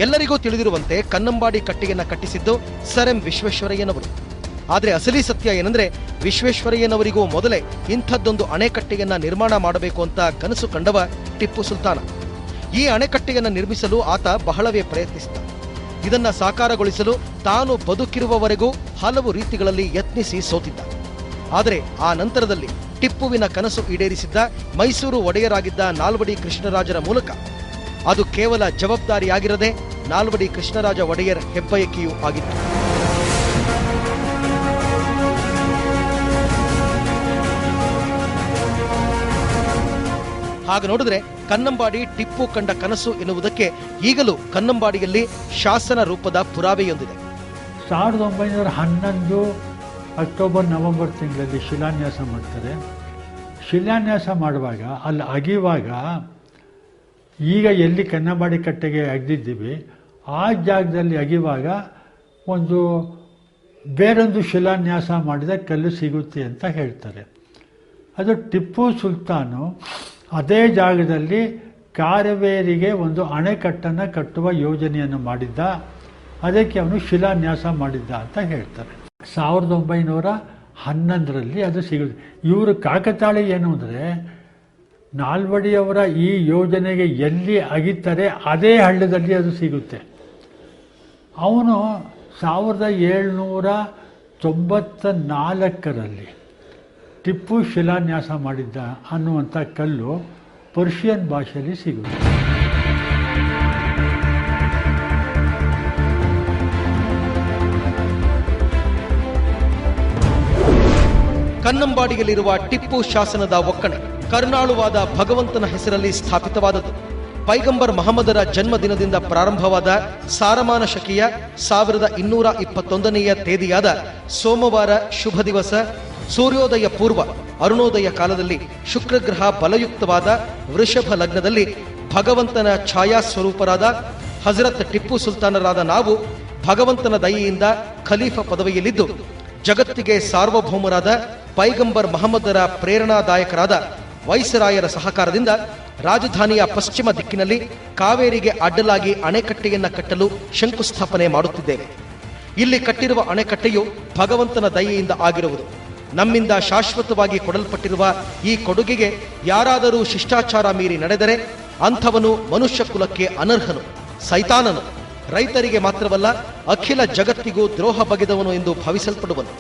ಎಲ್ಲರಿಗೂ ತಿಳಿದಿರುವಂತೆ Kannambadi ಕಟ್ಟೆಯನ್ನ ಕಟ್ಟಿಸಿದ್ದು sir M ವಿಶ್ವೇಶ್ವರಯ್ಯನವರು. ಆದರೆ ಅಸಲಿ ಸತ್ಯ ಏನಂದ್ರೆ, ವಿಶ್ವೇಶ್ವರಯ್ಯನವರಿಗೂ ಮೊದಲೇ ಇಂಥದ್ದೊಂದು ಅಣೆಕಟ್ಟೆಯನ್ನ ನಿರ್ಮಾಣ ಮಾಡಬೇಕು ಅಂತ ಕನಸು ಕಂಡವ ಟಿಪ್ಪು ಸುಲ್ತಾನ. ಈ ಅಣೆಕಟ್ಟೆಯನ್ನ ನಿರ್ಮಿಸಲು ಆತ ಬಹಳವೇ ಪ್ರಯತ್ನಿಸಿದ. ಇದನ್ನ ಸಾಕಾರಗೊಳಿಸಲು ತಾನು ಬದುಕಿರುವವರೆಗೂ ಹಲವು ರೀತಿಗಳಲ್ಲಿ ಯತ್ನಿಸಿ ಸೋತಿದ್ದ. ಆದರೆ ಆ ನಂತರದಲ್ಲಿ ಟಿಪ್ಪುವಿನ ಕನಸು ಈಡೇರಿಸಿದ್ದ ಮೈಸೂರು ಒಡೆಯರಾಗಿದ್ದ ನಾಲ್ವಡಿ ಕೃಷ್ಣರಾಜರ ಮೂಲಕ. ಅದು ಕೇವಲ ಜವಾಬ್ದಾರಿಯಾಗಿರದೆ ನಾಲ್ವಡಿ ಕೃಷ್ಣರಾಜ ಒಡೆಯರ್ ಹೆಬ್ಬಯಕೆಯೂ ಆಗಿತ್ತು. ಹಾಗೆ ನೋಡಿದ್ರೆ ಕನ್ನಂಬಾಡಿ ಟಿಪ್ಪು ಕಂಡ ಕನಸು ಎನ್ನುವುದಕ್ಕೆ ಈಗಲೂ ಕನ್ನಂಬಾಡಿಯಲ್ಲಿ ಶಾಸನ ರೂಪದ ಪುರಾವೆಯೊಂದಿದೆ. 1911 ಅಕ್ಟೋಬರ್ ನವೆಂಬರ್ ತಿಂಗಳಲ್ಲಿ ಶಿಲಾನ್ಯಾಸ ಮಾಡ್ತಾರೆ. ಶಿಲಾನ್ಯಾಸ ಮಾಡುವಾಗ ಅಲ್ಲಿ ಅಗಿವಾಗ, ಈಗ ಎಲ್ಲಿ ಕನ್ನಂಬಾಡಿ ಕಟ್ಟೆಗೆ ಅಗೆದಿದ್ದೀವಿ ಆ ಜಾಗದಲ್ಲಿ ಅಗಿವಾಗ ಬೇರೊಂದು ಶಿಲಾನ್ಯಾಸ ಮಾಡಿದ ಕಲ್ಲು ಸಿಗುತ್ತೆ ಅಂತ ಹೇಳ್ತಾರೆ. ಅದು ಟಿಪ್ಪು ಸುಲ್ತಾನು ಅದೇ ಜಾಗದಲ್ಲಿ ಕಾರವೇರಿಗೆ ಒಂದು ಅಣೆಕಟ್ಟನ್ನು ಕಟ್ಟುವ ಯೋಜನೆಯನ್ನು ಮಾಡಿದ್ದ. ಅದಕ್ಕೆ ಅವನು ಶಿಲಾನ್ಯಾಸ ಮಾಡಿದ್ದ ಅಂತ ಹೇಳ್ತಾರೆ. 1911ರಲ್ಲಿ ಅದು ಸಿಗುತ್ತೆ. ಇವರು ಕಾಕತಾಳಿ ಏನು ಅಂದರೆ, ನಾಲ್ವಡಿಯವರ ಈ ಯೋಜನೆಗೆ ಎಲ್ಲಿ ಅಗಿತಾರೆ ಅದೇ ಹಳ್ಳದಲ್ಲಿ ಅದು ಸಿಗುತ್ತೆ. ಅವನು 1794ರಲ್ಲಿ ಟಿಪ್ಪು ಶಿಲಾನ್ಯಾಸ ಮಾಡಿದ್ದ ಅನ್ನುವಂಥ ಕಲ್ಲು ಪರ್ಷಿಯನ್ ಭಾಷೆಯಲ್ಲಿ ಸಿಗುತ್ತೆ. ಕನ್ನಂಬಾಡಿಯಲ್ಲಿರುವ ಟಿಪ್ಪು ಶಾಸನದ ಒಕ್ಕಣೆ ಕರ್ನಾಳುವಾದ ಭಗವಂತನ ಹೆಸರಲ್ಲಿ ಸ್ಥಾಪಿತವಾದದ್ದು. ಪೈಗಂಬರ್ ಮಹಮ್ಮದರ ಜನ್ಮದಿನದಿಂದ ಪ್ರಾರಂಭವಾದ ಸಾರಮಾನ ಶಕಿಯ 1221ನೆಯ ತೇದಿಯಾದ ಸೋಮವಾರ ಶುಭ ದಿವಸ, ಸೂರ್ಯೋದಯ ಪೂರ್ವ ಅರುಣೋದಯ ಕಾಲದಲ್ಲಿ ಶುಕ್ರಗ್ರಹ ಬಲಯುಕ್ತವಾದ ವೃಷಭ ಲಗ್ನದಲ್ಲಿ ಭಗವಂತನ ಛಾಯಾ ಸ್ವರೂಪರಾದ ಹಜರತ್ ಟಿಪ್ಪು ಸುಲ್ತಾನರಾದ ನಾವು ಭಗವಂತನ ದಯೆಯಿಂದ ಖಲೀಫ ಪದವಿಯಲ್ಲಿದ್ದು, ಜಗತ್ತಿಗೆ ಸಾರ್ವಭೌಮರಾದ ಪೈಗಂಬರ್ ಮಹಮ್ಮದರ ಪ್ರೇರಣಾದಾಯಕರಾದ ವೈಸರಾಯರ ಸಹಕಾರದಿಂದ ರಾಜಧಾನಿಯ ಪಶ್ಚಿಮ ದಿಕ್ಕಿನಲ್ಲಿ ಕಾವೇರಿಗೆ ಅಡ್ಡಲಾಗಿ ಅಣೆಕಟ್ಟೆಯನ್ನ ಕಟ್ಟಲು ಶಂಕುಸ್ಥಾಪನೆ ಮಾಡುತ್ತಿದ್ದೇವೆ. ಇಲ್ಲಿ ಕಟ್ಟಿರುವ ಅಣೆಕಟ್ಟೆಯು ಭಗವಂತನ ದಯೆಯಿಂದ ಆಗಿರುವುದು. ನಮ್ಮಿಂದ ಶಾಶ್ವತವಾಗಿ ಕೊಡಲ್ಪಟ್ಟಿರುವ ಈ ಕೊಡುಗೆಗೆ ಯಾರಾದರೂ ಶಿಷ್ಟಾಚಾರ ಮೀರಿ ನಡೆದರೆ ಅಂಥವನು ಮನುಷ್ಯ ಕುಲಕ್ಕೆ ಅನರ್ಹನು, ಸೈತಾನನು, ರೈತರಿಗೆ ಮಾತ್ರವಲ್ಲ ಅಖಿಲ ಜಗತ್ತಿಗೂ ದ್ರೋಹ ಬಗೆದವನು ಎಂದು ಭಾವಿಸಲ್ಪಡುವನು.